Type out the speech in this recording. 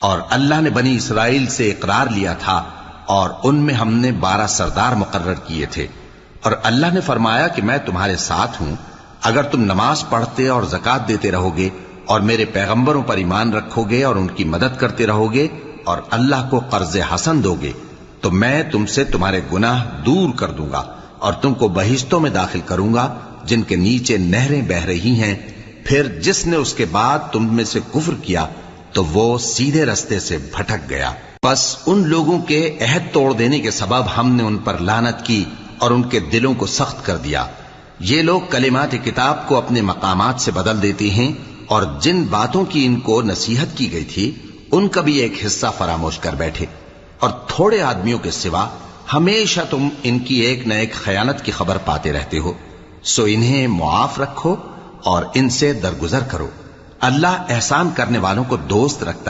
और अल्लाह ने बनी इसराइल से इकरार लिया था और उनमें हमने 12 सरदार मुकर्रर किए थे। और अल्लाह ने फरमाया कि मैं तुम्हारे साथ हूं, अगर तुम नमाज पढ़ते और ज़कात देते रहोगे और मेरे पैगंबरों पर ईमान रखोगे और उनकी मदद करते रहोगे और अल्लाह को कर्ज हसन दोगे, तो मैं तुमसे तुम्हारे गुनाह दूर कर दूंगा और तुमको बहिश्तों में दाखिल करूंगा जिनके नीचे नहरें बह रही हैं। फिर जिसने उसके बाद तुम में से कुफ्र किया तो वो सीधे रास्ते से भटक गया। बस उन लोगों के अहद तोड़ देने के सबब हमने उन पर लानत की और उनके दिलों को सख्त कर दिया। ये लोग कलिमात किताब को अपने मकामात से बदल देते हैं और जिन बातों की इनको नसीहत की गई थी उनका भी एक हिस्सा फरामोश कर बैठे। और थोड़े आदमियों के सिवा हमेशा तुम इनकी एक न एक खयानत की खबर पाते रहते हो। सो इन्हें मुआफ रखो और इनसे दरगुजर करो। अल्लाह एहसान करने वालों को दोस्त रखता